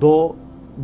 2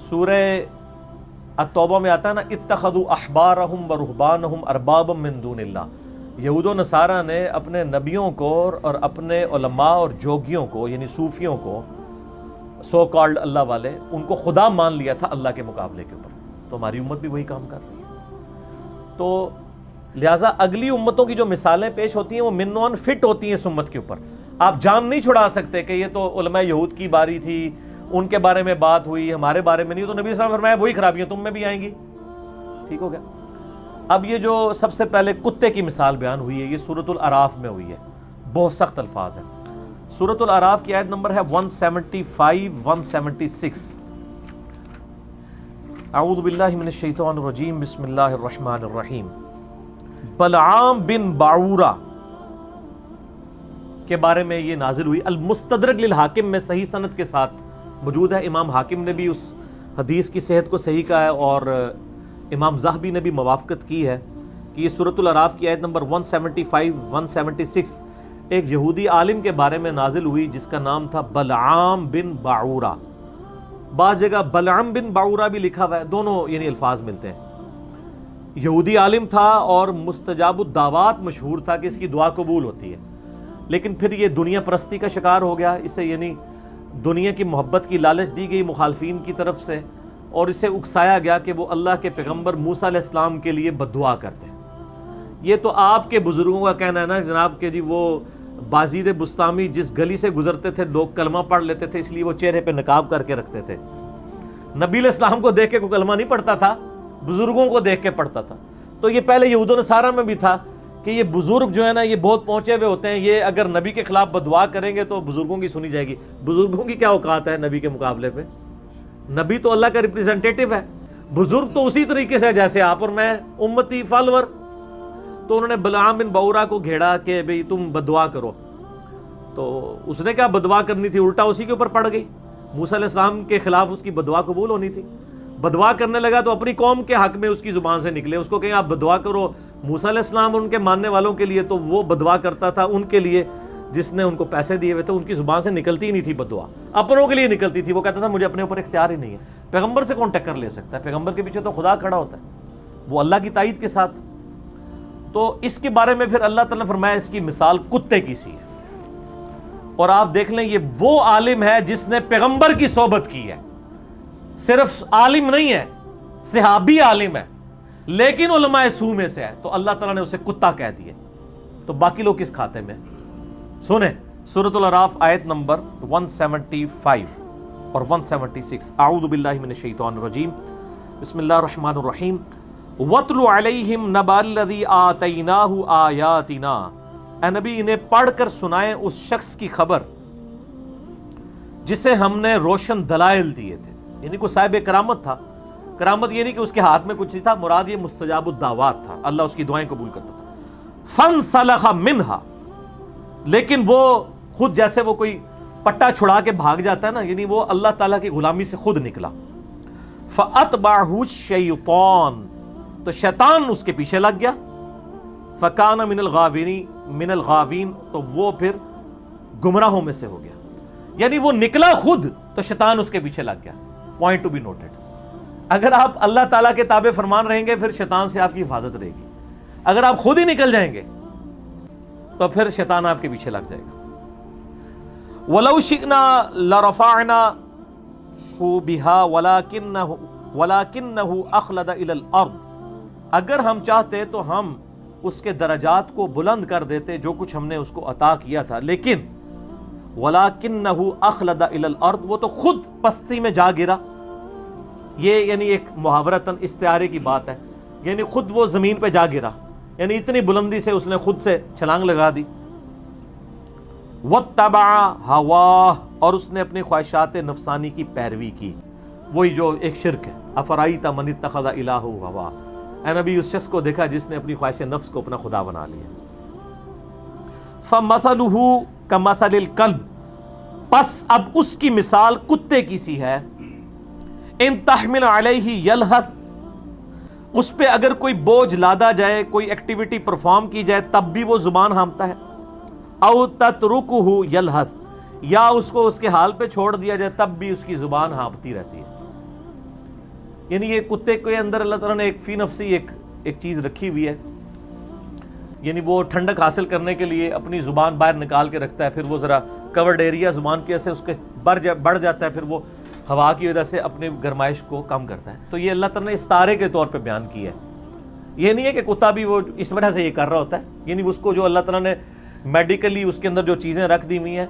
سورہ التوبہ میں آتا ہے نا اتخذوا احبارہم و رہبانہم اربابا من دون اللہ، یہود و نصارہ نے اپنے نبیوں کو اور اپنے علماء اور جوگیوں کو یعنی صوفیوں کو سو کالڈ اللہ والے ان کو خدا مان لیا تھا اللہ کے مقابلے کے اوپر. تو ہماری امت بھی وہی کام کر رہی ہے. تو لہٰذا اگلی امتوں کی جو مثالیں پیش ہوتی ہیں وہ من نون فٹ ہوتی ہیں اس امت کے اوپر. آپ جان نہیں چھڑا سکتے کہ یہ تو علماء یہود کی باری تھی، ان کے بارے میں بات ہوئی، ہمارے بارے میں نہیں. تو نبی صلی اللہ علیہ وسلم نے فرمایا وہی خرابیاں تم میں بھی آئیں گی. ٹھیک ہو گیا. اب یہ جو سب سے پہلے کتے کی مثال بیان ہوئی ہے یہ سورۃ الاعراف میں ہوئی ہے. بہت سخت الفاظ ہیں. سورۃ الاعراف کی آیت نمبر ہے 175 176. اعوذ باللہ من الشیطان الرجیم بسم اللہ الرحمن الرحیم. بلعام بن باعورہ کے بارے میں یہ نازل ہوئی. المستدرک للحاکم میں صحیح سند کے ساتھ موجود ہے. امام حاکم نے بھی اس حدیث کی صحت کو صحیح کہا ہے اور امام ذہبی نے بھی موافقت کی ہے کہ یہ سورۃ الاعراف کی آیت نمبر 175 176 ایک یہودی عالم کے بارے میں نازل ہوئی جس کا نام تھا بلعام بن باعورہ. بعض جگہ بلعم بن باعورہ بھی لکھا ہوا ہے، دونوں یعنی الفاظ ملتے ہیں. یہودی عالم تھا اور مستجاب الدعوات مشہور تھا کہ اس کی دعا قبول ہوتی ہے، لیکن پھر یہ دنیا پرستی کا شکار ہو گیا. اسے یعنی دنیا کی محبت کی لالچ دی گئی مخالفین کی طرف سے اور اسے اکسایا گیا کہ وہ اللہ کے پیغمبر موسیٰ علیہ السلام کے لیے بددعا کرتے ہیں. یہ تو آپ کے بزرگوں کا کہنا ہے نا جناب کہ جی وہ بازید بستامی جس گلی سے گزرتے تھے لوگ کلمہ پڑھ لیتے تھے اس لیے وہ چہرے پہ نقاب کر کے رکھتے تھے. نبی علیہ السلام کو دیکھ کے کوئی کلمہ نہیں پڑھتا تھا، بزرگوں کو دیکھ کے پڑھتا تھا. تو یہ پہلے یہود و نصارہ میں بھی تھا کہ یہ بزرگ جو ہے نا یہ بہت پہنچے ہوئے ہوتے ہیں، یہ اگر نبی کے خلاف بددعا کریں گے تو بزرگوں کی سنی جائے گی. بزرگوں کی کیا اوقات ہے نبی کے مقابلے پہ؟ نبی تو اللہ کا ریپریزنٹیٹو ہے، بزرگ تو اسی طریقے سے جیسے آپ اور میں امتی فالور. تو انہوں نے بلعام بن باعورہ کو گھیڑا کہ بھئی تم بددعا کرو. تو اس نے کیا بددعا کرنی تھی، الٹا اسی کے اوپر پڑ گئی. موسیٰ علیہ السلام کے خلاف اس کی بددعا قبول ہونی تھی. بددعا کرنے لگا تو اپنی قوم کے حق میں اس کی زبان سے نکلے. اس کو کہیں آپ بددعا کرو موسیٰ علیہ السلام ان کے ماننے والوں کے لیے، تو وہ بددعا کرتا تھا ان کے لیے جس نے ان کو پیسے دیے ہوئے تھے. ان کی زبان سے نکلتی ہی نہیں تھی بددعا، اپنوں کے لیے نکلتی تھی. وہ کہتا تھا مجھے اپنے اوپر اختیار ہی نہیں ہے. پیغمبر سے کون ٹکر لے سکتا ہے؟ پیغمبر کے پیچھے تو خدا کھڑا ہوتا ہے، وہ اللہ کی تائید کے ساتھ. تو اس کے بارے میں پھر اللہ تعالیٰ نے فرمایا اس کی مثال کتے کی سی ہے. اور آپ دیکھ لیں یہ وہ عالم ہے جس نے پیغمبر کی صحبت کی ہے. صرف عالم نہیں ہے، صحابی عالم ہے، لیکن علماء سو میں سے ہے. تو اللہ تعالیٰ نے اسے کتا کہہ دیے. تو باقی لوگ کس کھاتے میں؟ سنیں سورۃ الاعراف آیت نمبر 175 اور 176. اعوذ باللہ من الشیطان الرجیم بسم اللہ الرحمن الرحیم. وَاتْلُ عَلَيْهِمْ نَبَأَ الَّذِي آتَيْنَاهُ آيَاتِنَا. اے نبی انہیں پڑھ کر سنائیں اس شخص کی خبر جسے ہم نے روشن دلائل دیے تھے. یعنی کوئی صاحب کرامت تھا. کرامت یہ نہیں کہ اس کے ہاتھ میں کچھ نہیں تھا، مراد یہ مستجاب الدعوات تھا، اللہ اس کی دعائیں قبول کرتا تھا. فَانْسَلَخَ مِنْهَا. لیکن وہ خود جیسے وہ کوئی پٹا چھڑا کے بھاگ جاتا ہے نا، یعنی وہ اللہ تعالیٰ کی غلامی سے خود نکلا. فَأَتْبَعَهُ الشَّيْطَانُ. تو شیطان اس کے پیچھے لگ گیا. فَكَانَ مِنَ الْغَاوِينَ. تو وہ پھر گمراہوں میں سے ہو گیا. یعنی وہ نکلا خود تو شیطان اس کے پیچھے لگ گیا. Point to be noted. اگر آپ اللہ تعالیٰ کے تابع فرمان رہیں گے پھر شیطان سے آپ کی حفاظت رہے گی. اگر آپ خود ہی نکل جائیں گے تو پھر شیطان آپ کے پیچھے لگ جائے گا. وَلَوْ شِئْنَا لَرَفَعْنَاهُ بِهَا وَلَكِنَّهُ أَخْلَدَ إِلَى الْأَرْضِ. اگر ہم چاہتے تو ہم اس کے درجات کو بلند کر دیتے جو کچھ ہم نے اس کو عطا کیا تھا، لیکن وَلَكِنَّهُ أَخْلَدَ إِلَى الْأَرْضِ. وہ تو خود پستی میں جا گرا. یہ یعنی ایک محاورتاً استعارے کی بات ہے، یعنی خود وہ زمین پہ جا گرا، یعنی اتنی بلندی سے اس نے خود سے چھلانگ لگا دی. وَاتَّبَعَ هَوَاهُ. اور اس نے اپنی خواہشات نفسانی کی پیروی کی. وہی جو ایک شرک ہے. أَفَرَأَيْتَ مَنِ اتَّخَذَ إِلَٰهَهُ هَوَاهُ. اے نبی اس شخص کو دیکھا جس نے اپنی خواہش نفس کو اپنا خدا بنا لیا. فَمَثَلُهُ كَمَثَلِ الْكَلْبِ. پس اب اس کی مثال کتے کی سی ہے. ان تحمل علیہ یلہث. اس پہ اگر کوئی بوجھ لادا جائے، کوئی ایکٹیویٹی پرفارم کی جائے تب بھی وہ زبان ہانپتا ہے. او تترکہ یلہث. یا اس کو اس کے حال پہ چھوڑ دیا جائے تب بھی اس کی زبان ہانپتی رہتی ہے. یعنی یہ کتے کے اندر اللہ تعالیٰ نے ایک فی نفسی ایک چیز رکھی ہوئی ہے، یعنی وہ ٹھنڈک حاصل کرنے کے لیے اپنی زبان باہر نکال کے رکھتا ہے، پھر وہ ذرا کورڈ ایریا زبان کی وجہ سے اس کے بڑھ جاتا ہے، پھر وہ ہوا کی وجہ سے اپنی گرمائش کو کم کرتا ہے. تو یہ اللہ تعالیٰ نے استعارے کے طور پہ بیان کیا ہے. یہ نہیں ہے کہ کتا بھی وہ اس وجہ سے یہ کر رہا ہوتا ہے، یعنی اس کو جو اللہ تعالیٰ نے میڈیکلی اس کے اندر جو چیزیں رکھ دی ہوئی ہیں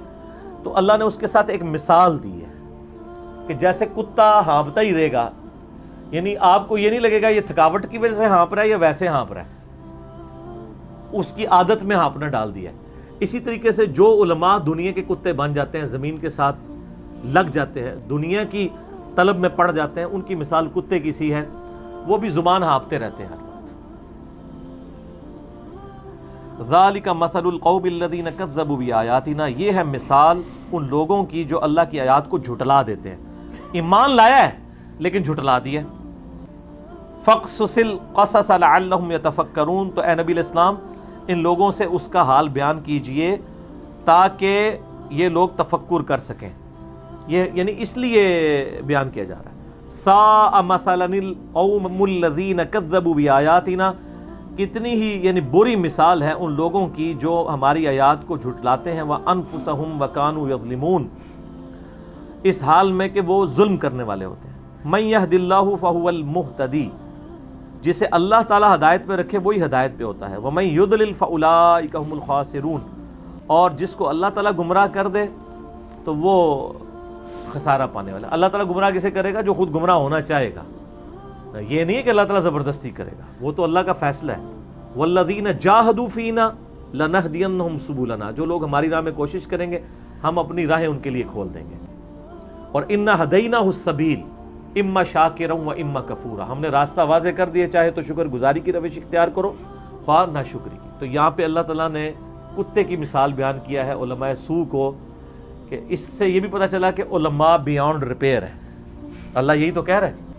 تو اللہ نے اس کے ساتھ ایک مثال دی ہے کہ جیسے کتا ہانپتا ہی رہے گا، یعنی آپ کو یہ نہیں لگے گا یہ تھکاوٹ کی وجہ سے ہانپ رہا ہے یا ویسے ہانپ رہا ہے، اس کی عادت میں ہانپنا ڈال دیا ہے. اسی طریقے سے جو علماء دنیا کے کتے بن جاتے ہیں، زمین کے ساتھ لگ جاتے ہیں، دنیا کی طلب میں پڑ جاتے ہیں، ان کی مثال کتے کی سی ہے، وہ بھی زبان ہانپتے رہتے ہیں ہر وقت. ذالک مثل القوم الذین کذبوا بآیاتنا، یہ ہے مثال ان لوگوں کی جو اللہ کی آیات کو جھٹلا دیتے ہیں. ایمان لایا ہے لیکن جھٹلا دیا. فقصص القصص لعلہم یتفکرون، تو اے نبی الاسلام ان لوگوں سے اس کا حال بیان کیجئے تاکہ یہ لوگ تفکر کر سکیں. یہ یعنی اس لیے بیان کیا جا رہا ہے. ساء مثلا القوم الذین کذبوا بآیاتنا، کتنی ہی یعنی بری مثال ہے ان لوگوں کی جو ہماری آیات کو جھٹلاتے ہیں. وَأَنفُسَهُمْ وَكَانُوا يَظْلِمُونَ، اس حال میں کہ وہ ظلم کرنے والے ہوتے ہیں. مَن يَهْدِ اللَّهُ فَهُوَ الْمُهْتَدِي، جسے اللہ تعالیٰ ہدایت پہ رکھے وہی ہدایت پہ ہوتا ہے. وَمَن يُضْلِلْ فَأُولَٰئِكَ هُمُ الْخَاسِرُونَ، اور جس کو اللہ تعالیٰ گمراہ کر دے تو وہ خسارہ پانے والا. اللہ تعالیٰ گمراہ کسے کرے گا؟ جو خود گمراہ ہونا چاہے گا. یہ نہیں ہے کہ اللہ تعالیٰ زبردستی کرے گا، وہ تو اللہ کا فیصلہ ہے. وَالَّذِينَ جَاهَدُوا فِينَا لَنَهْدِيَنَّهُمْ سُبُلَنَا، جو لوگ ہماری راہ میں کوشش کریں گے ہم اپنی راہیں ان کے لیے کھول دیں گے. اور إِنَّا هَدَيْنَاهُ السَّبِيلَ إِمَّا شَاكِرًا وَإِمَّا كَفُورًا، ہم نے راستہ واضح کر دیا، چاہے تو شکر گزاری کی روش اختیار کرو خواہ نہ شکری کی. تو یہاں پہ اللہ تعالیٰ نے کتے کی مثال بیان کیا ہے علماء سوء کو، کہ اس سے یہ بھی پتہ چلا کہ علماء بیانڈ ریپیئر ہیں. اللہ یہی تو کہہ رہے ہیں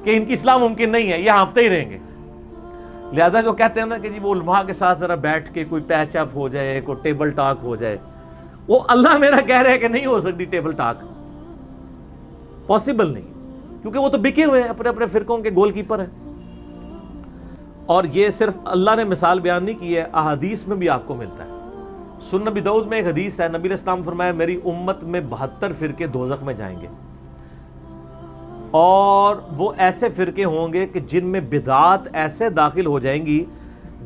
کہ ان کی اصلاح ممکن نہیں ہے، یہ ہانپتے ہی رہیں گے. لہٰذا جو کہتے ہیں نا کہ جی وہ علماء کے ساتھ ذرا بیٹھ کے کوئی پیچ اپ ہو جائے، کوئی ٹیبل ٹاک ہو جائے، وہ اللہ میرا کہہ رہے ہیں کہ نہیں ہو سکتی ٹیبل ٹاک، پاسبل نہیں، کیونکہ وہ تو بکے ہوئے ہیں، اپنے اپنے فرقوں کے گول کیپر ہیں. اور یہ صرف اللہ نے مثال بیان نہیں کی ہے، احادیث میں بھی آپ کو ملتا ہے. سنن نبی داؤد میں ایک حدیث ہے، نبی علیہ السلام فرمایا میری امت میں 72 فرقے دوزخ میں جائیں گے، اور وہ ایسے فرقے ہوں گے کہ جن میں بدعات ایسے داخل ہو جائیں گی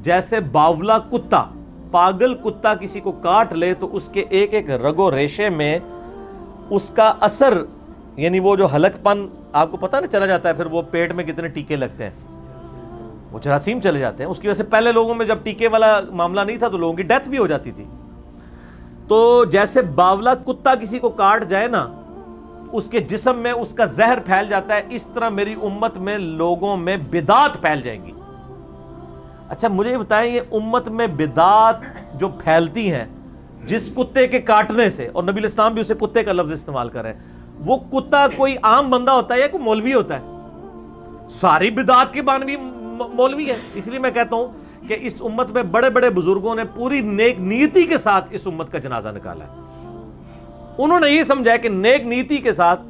جیسے باولا کتا، پاگل کتا کسی کو کاٹ لے تو اس کے ایک ایک رگ و ریشے میں اس کا اثر، یعنی وہ جو حلق پن آپ کو پتہ نہیں چلا جاتا ہے، پھر وہ پیٹ میں کتنے ٹیکے لگتے ہیں، وہ جراثیم چلے جاتے ہیں. اس کی وجہ سے پہلے لوگوں میں جب ٹیکے والا معاملہ نہیں تھا تو لوگوں کی ڈیتھ بھی ہو جاتی تھی. تو جیسے باولا کتا کسی کو کاٹ جائے نا، اس کے جسم میں اس کا زہر پھیل جاتا ہے، اس طرح میری امت میں لوگوں میں بدعات پھیل جائیں گی. اچھا مجھے یہ بتائیں، یہ امت میں بدعات جو پھیلتی ہیں جس کتے کے کاٹنے سے، اور نبی الاسلام بھی اسے کتے کا لفظ استعمال کر رہے ہیں، وہ کتا کوئی عام بندہ ہوتا ہے یا کوئی مولوی ہوتا ہے؟ ساری بدعات کے بانوی مولوی ہے. اس لیے میں کہتا ہوں کہ اس امت میں بڑے بڑے بزرگوں نے پوری نیک نیتی کے ساتھ اس امت کا جنازہ نکالا ہے. انہوں نے یہ سمجھا کہ نیک نیتی کے ساتھ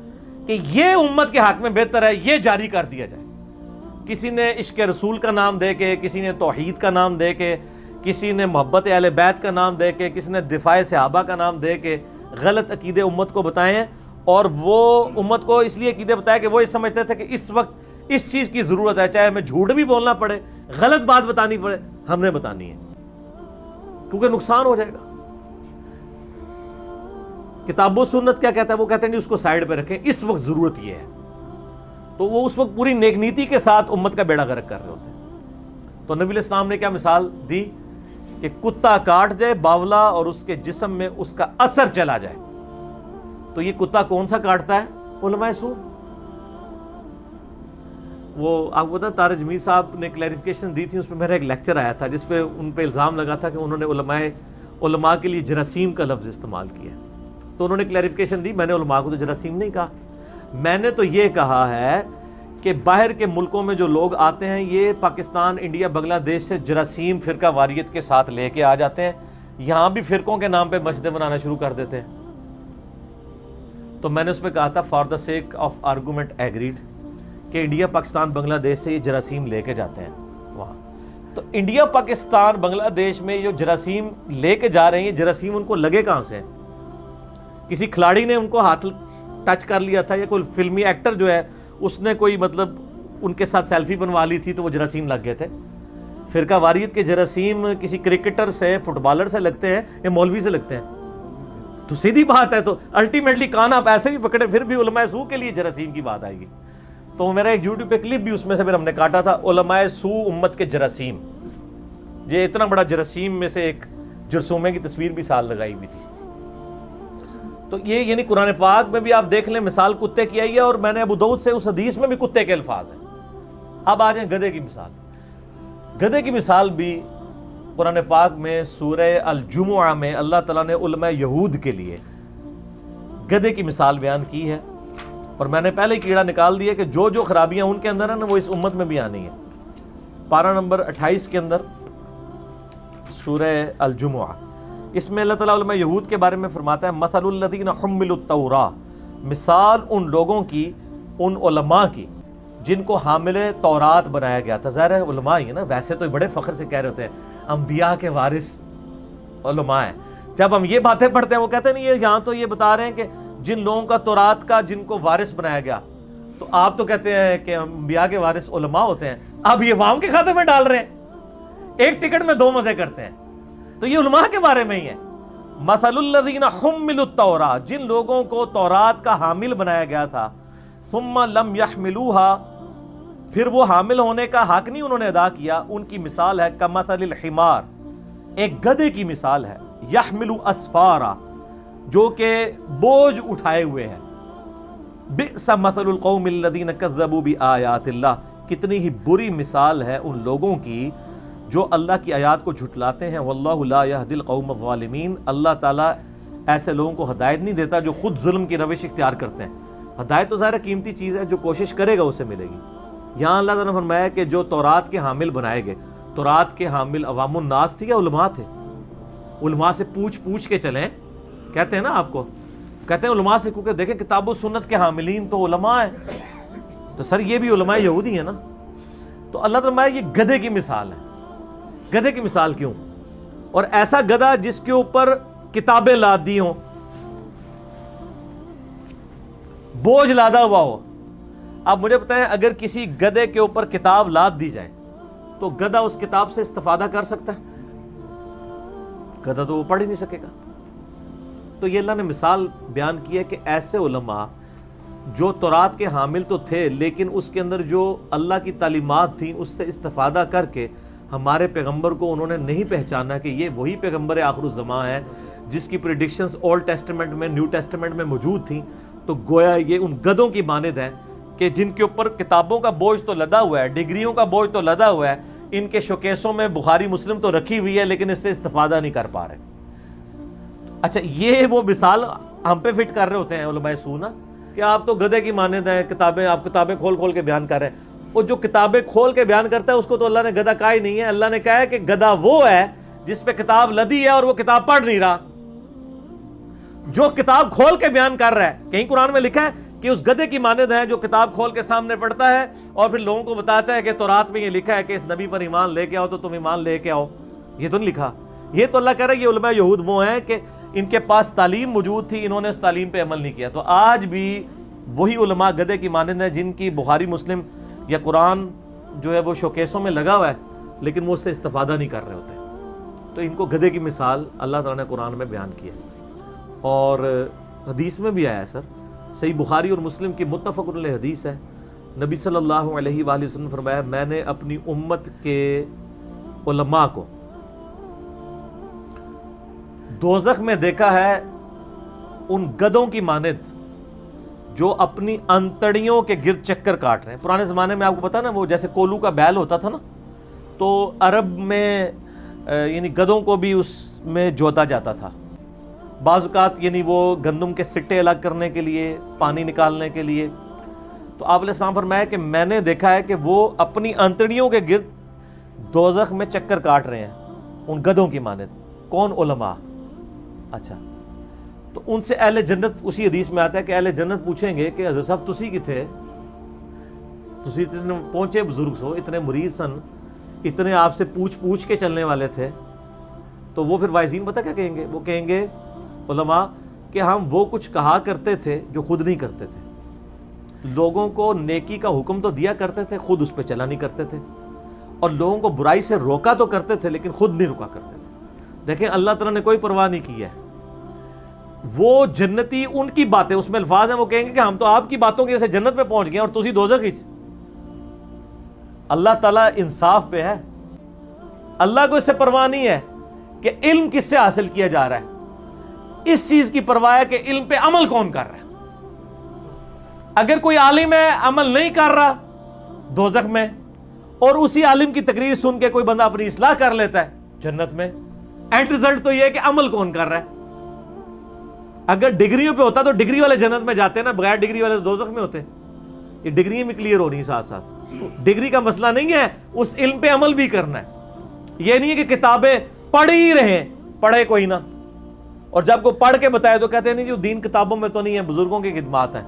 کہ یہ امت کے حق میں بہتر ہے یہ جاری کر دیا جائے. کسی نے عشق رسول کا نام دے کے، کسی نے توحید کا نام دے کے، کسی نے محبت اہل بیت کا نام دے کے، کسی نے دفاع صحابہ کا نام دے کے غلط عقیدے امت کو بتائے ہیں. اور وہ امت کو اس لیے عقیدے بتایا کہ وہ یہ سمجھتے تھے کہ اس وقت اس چیز کی ضرورت ہے، چاہے ہمیں جھوٹ بھی بولنا پڑے، غلط بات بتانی پڑے، ہم نے بتانی ہے کیونکہ نقصان ہو جائے گا. کتاب و سنت کیا کہتا ہے؟ وہ کہتے ہیں اس کو سائیڈ پہ رکھیں، اس وقت ضرورت یہ ہے. تو وہ اس وقت پوری نیک نیتی کے ساتھ امت کا بیڑا غرق کر رہے ہوتے ہیں. تو نبی علیہ السلام نے کیا مثال دی کہ کتا کاٹ جائے باولا اور اس کے جسم میں اس کا اثر چلا جائے. تو یہ کتا کون سا کاٹتا ہے؟ علماء سوء. وہ آپ کو پتا طارق جمیل صاحب نے کلیریفیکیشن دی تھی، اس پہ میرا ایک لیکچر آیا تھا جس پہ ان پہ الزام لگا تھا کہ انہوں نے علماء کے لیے جراثیم کا لفظ استعمال کیا. تو انہوں نے کلیریفیکیشن دی، میں نے علماء کو تو جراثیم نہیں کہا، میں نے تو یہ کہا ہے کہ باہر کے ملکوں میں جو لوگ آتے ہیں یہ پاکستان، انڈیا، بنگلہ دیش سے جراثیم فرقہ واریت کے ساتھ لے کے آ جاتے ہیں، یہاں بھی فرقوں کے نام پہ مسجدیں بنانا شروع کر دیتے ہیں. تو میں نے اس پہ کہا تھا for the sake of argument agreed کہ انڈیا پاکستان بنگلہ دیش سے یہ جراثیم لے کے جاتے ہیں وہاں. تو انڈیا پاکستان بنگلہ دیش میں جو جراثیم لے کے جا رہے ہیں، یہ جراثیم ان کو لگے کہاں سے ہیں؟ کسی کھلاڑی نے ان کو ہاتھ ٹچ کر لیا تھا، یا کوئی فلمی ایکٹر جو ہے اس نے کوئی مطلب ان کے ساتھ سیلفی بنوا لی تھی تو وہ جراثیم لگ گئے تھے؟ فرقہ واریت کے جراثیم کسی کرکٹر سے، فٹ بالر سے لگتے ہیں یا مولوی سے لگتے ہیں؟ تو سیدھی بات ہے. تو الٹیمیٹلی کان آپ ایسے بھی پکڑے پھر بھی علماء سو کے لیے جراثیم کی بات آئے گی. تو میرا ایک یوٹیوب پہ کلپ بھی اس میں سے پھر ہم نے کاٹا تھا، علماء سو امت کے جراثیم. یہ اتنا بڑا جراثیم میں سے ایک جرثومے کی تصویر بھی سال لگائی ہوئی تھی. تو یہ یعنی قرآن پاک میں بھی آپ دیکھ لیں مثال کتے کی آئی ہے، اور میں نے ابو داؤد سے اس حدیث میں بھی کتے کے الفاظ ہیں. اب آ جائیں گدھے کی مثال. گدھے کی مثال بھی قرآن پاک میں سورہ الجمعہ میں اللہ تعالیٰ نے علماء یہود کے لیے گدھے کی مثال بیان کی ہے. اور میں نے پہلے ہی کیڑا نکال دیا کہ جو جو خرابیاں ان کے اندر ہیں نا وہ اس امت میں بھی آنی ہیں. پارہ نمبر 28 کے اندر سورہ الجمعہ، اس میں اللہ تعالیٰ علماء یہود کے بارے میں فرماتا ہے مثل الذین حملوا التوراۃ، مثال ان لوگوں کی، ان علماء کی جن کو حامل تورات بنایا گیا تھا. ظاہر ہے علماء ہی ہے نا، ویسے تو بڑے فخر سے کہہ رہے ہوتے ہیں انبیاء کے وارث علماء ہیں. جب ہم یہ باتیں پڑھتے ہیں وہ کہتے ہیں نہیں، یہاں تو یہ بتا رہے ہیں کہ جن لوگوں کا تورات کا جن کو وارث بنایا گیا، تو آپ تو کہتے ہیں کہ انبیاء کے وارث علماء ہوتے ہیں. اب یہ عوام کے کھاتے میں ڈال رہے ہیں، ایک ٹکٹ میں 2 مزے کرتے ہیں. تو یہ علماء کے بارے میں ہی ہے. مثل الذین حملوا التوراۃ، جن لوگوں کو تورات کا حامل بنایا گیا تھا، ثم لم یحملوها، پھر وہ حامل ہونے کا حق نہیں انہوں نے ادا کیا، ان کی مثال ہے کمثل الحمار، ایک گدھے کی مثال ہے، یحمل اسفارا، جو کہ بوجھ اٹھائے ہوئے ہیں. بئس مثل القوم الذین کذبوا بآیات اللہ، کتنی ہی بری مثال ہے ان لوگوں کی جو اللہ کی آیات کو جھٹلاتے ہیں. واللہ لا یہدی القوم الظالمین، اللہ تعالیٰ ایسے لوگوں کو ہدایت نہیں دیتا جو خود ظلم کی روش اختیار کرتے ہیں. ہدایت تو ظاہر قیمتی چیز ہے، جو کوشش کرے گا اسے ملے گی. یہاں اللہ تعالیٰ نے فرمایا کہ جو تورات کے حامل بنائے گئے، تورات کے حامل عوام الناس تھی یا علماء تھے؟ علماء سے پوچھ کے چلیں، کہتے ہیں نا آپ کو، کہتے ہیں علماء سے، کیونکہ دیکھیں کتاب و سنت کے حاملین تو علماء ہیں. تو سر یہ بھی علماء یہودی ہیں نا. تو اللہ تعالیٰ یہ گدھے کی مثال ہے. گدھے کی مثال کیوں؟ اور ایسا گدھا جس کے اوپر کتابیں لاد دی ہوں، بوجھ لادا ہوا ہو. اب مجھے بتائیں اگر کسی گدھے کے اوپر کتاب لاد دی جائے تو گدھا اس کتاب سے استفادہ کر سکتا ہے؟ گدھا تو وہ پڑھ ہی نہیں سکے گا. تو یہ اللہ نے مثال بیان کی ہے کہ ایسے علماء جو تورات کے حامل تو تھے، لیکن اس کے اندر جو اللہ کی تعلیمات تھیں اس سے استفادہ کر کے ہمارے پیغمبر کو انہوں نے نہیں پہچانا کہ یہ وہی پیغمبر آخر الزمان ہے جس کی پریڈکشنز اولڈ ٹیسٹمنٹ میں، نیو ٹیسٹمنٹ میں موجود تھیں. تو گویا یہ ان گدھوں کی مانند ہیں کہ جن کے اوپر کتابوں کا بوجھ تو لدا ہوا ہے، ڈگریوں کا بوجھ تو لدا ہوا ہے، ان کے شوکیسوں میں بخاری مسلم تو رکھی ہوئی ہے لیکن اس سے استفادہ نہیں کر پا رہے. اچھا یہ وہ مثال ہم پہ فٹ کر رہے ہوتے ہیں علماء سونا کہ آپ تو گدھے کی مانند ہیں، کتابیں آپ کتابیں کھول کے بیان کر رہے ہیں. وہ جو کتابیں کھول کے بیان کرتا ہے اس کو تو اللہ نے گدھا کہا ہی نہیں ہے. اللہ نے کہا ہے کہ گدھا وہ ہے جس پہ کتاب لدی ہے اور وہ کتاب پڑھ نہیں رہا. جو کتاب کھول کے بیان کر رہا ہے، کہیں قرآن میں لکھا ہے کہ اس گدھے کی مانند ہے جو کتاب کھول کے سامنے پڑھتا ہے اور پھر لوگوں کو بتاتا ہے کہ تورات میں یہ لکھا ہے کہ اس نبی پر ایمان لے کے آؤ تو تم ایمان لے کے آؤ. یہ تو نہیں لکھا. یہ تو اللہ کہہ رہا ہے یہ علماء یہود وہ ہیں کہ ان کے پاس تعلیم موجود تھی، انہوں نے اس تعلیم پہ عمل نہیں کیا. تو آج بھی وہی علماء گدھے کی مانند ہیں جن کی بخاری مسلم یا قرآن جو ہے وہ شوکیسوں میں لگا ہوا ہے لیکن وہ اس سے استفادہ نہیں کر رہے ہوتے. تو ان کو گدھے کی مثال اللہ تعالیٰ نے قرآن میں بیان کی ہے اور حدیث میں بھی آیا ہے. سر صحیح بخاری اور مسلم کی متفق علیہ حدیث ہے. نبی صلی اللہ علیہ وآلہ وسلم فرمایا میں نے اپنی امت کے علماء کو دوزخ میں دیکھا ہے ان گدھوں کی مانند جو اپنی انتڑیوں کے گرد چکر کاٹ رہے ہیں. پرانے زمانے میں آپ کو پتا نا وہ جیسے کولو کا بیل ہوتا تھا نا، تو عرب میں یعنی گدھوں کو بھی اس میں جوتا جاتا تھا. بعض اوقات یعنی وہ گندم کے سٹے الگ کرنے کے لیے، پانی نکالنے کے لیے. تو آپ علیہ السلام فرمایا کہ میں نے دیکھا ہے کہ وہ اپنی انتڑیوں کے گرد دوزخ میں چکر کاٹ رہے ہیں ان گدھوں کی مانند. کون؟ علماء. اچھا تو ان سے اہل جنت، اسی حدیث میں آتا ہے کہ اہل جنت پوچھیں گے کہ حضرت صاحب تسی کتھے تسی اتنے پہنچے بزرگ سو، اتنے مریض سن، اتنے آپ سے پوچھ کے چلنے والے تھے، تو وہ پھر وائزین پتہ کیا کہیں گے؟ وہ کہیں گے علماء کہ ہم وہ کچھ کہا کرتے تھے جو خود نہیں کرتے تھے، لوگوں کو نیکی کا حکم تو دیا کرتے تھے، خود اس پہ چلا نہیں کرتے تھے، اور لوگوں کو برائی سے روکا تو کرتے تھے لیکن خود نہیں رکا کرتے تھے۔ دیکھیں اللہ تعالیٰ نے کوئی پرواہ نہیں کی ہے، وہ جنتی ان کی باتیں، اس میں الفاظ ہیں، وہ کہیں گے کہ ہم تو آپ کی باتوں کی وجہ سے جنت میں پہنچ گئے اور تسی دوزخ وچ۔ اللہ تعالیٰ انصاف پہ ہے، اللہ کو اس سے پرواہ نہیں ہے کہ علم کس سے حاصل کیا جا رہا ہے، اس چیز کی پرواہ ہے کہ علم پہ عمل کون کر رہا ہے۔ اگر کوئی عالم ہے عمل نہیں کر رہا دوزخ میں، اور اسی عالم کی تقریر سن کے کوئی بندہ اپنی اصلاح کر لیتا ہے جنت میں، اینڈ رزلٹ تو یہ ہے کہ عمل کون کر رہا ہے۔ اگر ڈگریوں پہ ہوتا تو ڈگری والے جنت میں جاتے ہیں نا، بغیر ڈگری والے دوزخ میں ہوتے۔ یہ ڈگریاں بھی کلیئر ہو رہی ہیں ساتھ ساتھ، ڈگری کا مسئلہ نہیں ہے، اس علم پہ عمل بھی کرنا ہے۔ یہ نہیں ہے کہ کتابیں پڑھ ہی رہے، پڑھے کوئی نہ، اور جب کو پڑھ کے بتائے تو کہتے ہیں نہیں جو دین کتابوں میں تو نہیں ہے، بزرگوں کی خدمات ہیں۔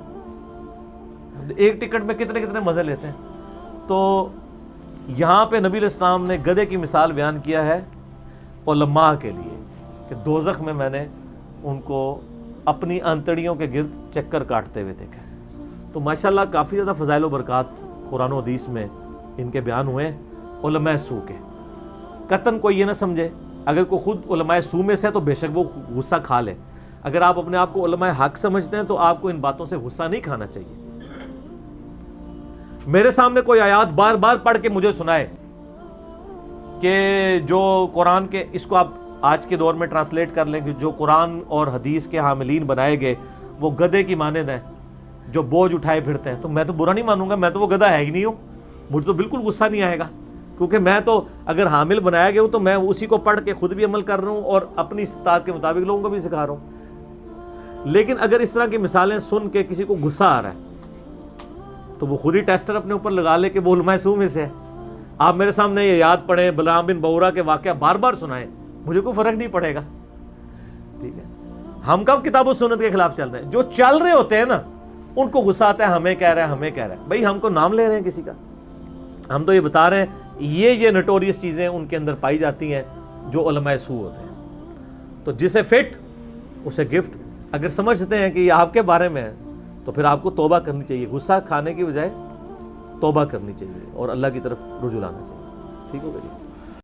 ایک ٹکٹ میں کتنے کتنے مزے لیتے ہیں۔ تو یہاں پہ نبی علیہ السلام نے گدھے کی مثال بیان کیا ہے علماء کے لیے کہ دوزخ میں نے ان کو اپنی انتڑیوں کے گرد چکر کاٹتے ہوئے دیکھا ہے۔ تو ماشاءاللہ کافی زیادہ فضائل و برکات قرآن و حدیث میں ان کے بیان ہوئے علماء سو کے۔ قطعاً کوئی یہ نہ سمجھے اگر کوئی خود علماء سو میں سے ہے تو بے شک وہ غصہ کھا لے، اگر آپ اپنے آپ کو علماء حق سمجھتے ہیں تو آپ کو ان باتوں سے غصہ نہیں کھانا چاہیے۔ میرے سامنے کوئی آیات بار بار پڑھ کے مجھے سنائے کہ جو قرآن کے، اس کو آپ آج کے دور میں ٹرانسلیٹ کر لیں کہ جو قرآن اور حدیث کے حاملین بنائے گئے وہ گدھے کی مانند ہیں جو بوجھ اٹھائے پھرتے ہیں، تو میں تو برا نہیں مانوں گا، میں تو وہ گدھا ہے ہی نہیں ہوں، مجھے تو بالکل غصہ نہیں آئے گا، کیونکہ میں تو اگر حامل بنایا گیا ہوں تو میں اسی کو پڑھ کے خود بھی عمل کر رہا ہوں اور اپنی استطاعت کے مطابق لوگوں کو بھی سکھا رہا ہوں۔ لیکن اگر اس طرح کی مثالیں سن کے کسی کو غصہ آ رہا ہے تو وہ خود ہی ٹیسٹر اپنے اوپر لگا لے کہ وہ علماء سو میں سے ہے۔ آپ میرے سامنے یہ یاد پڑھیں، بلعام بن بورا کے واقعہ بار بار سنائیں، مجھے کوئی فرق نہیں پڑے گا، ٹھیک ہے۔ ہم کب کتاب و سنت کے خلاف چل رہے ہیں؟ جو چل رہے ہوتے ہیں نا ان کو غصہ آتا ہے، ہمیں کہہ رہا ہے ہمیں کہہ رہا ہے، بھائی ہم کو نام لے رہے ہیں کسی کا؟ ہم تو یہ بتا رہے ہیں یہ نوٹوریس چیزیں ان کے اندر پائی جاتی ہیں جو علماء سو ہوتے ہیں۔ تو جسے فٹ اسے گفٹ، اگر سمجھتے ہیں کہ یہ آپ کے بارے میں ہے تو پھر آپ کو توبہ کرنی چاہیے، غصہ کھانے کی بجائے توبہ کرنی چاہیے اور اللہ کی طرف رجوع لانا چاہیے۔ ٹھیک ہو گیا جی؟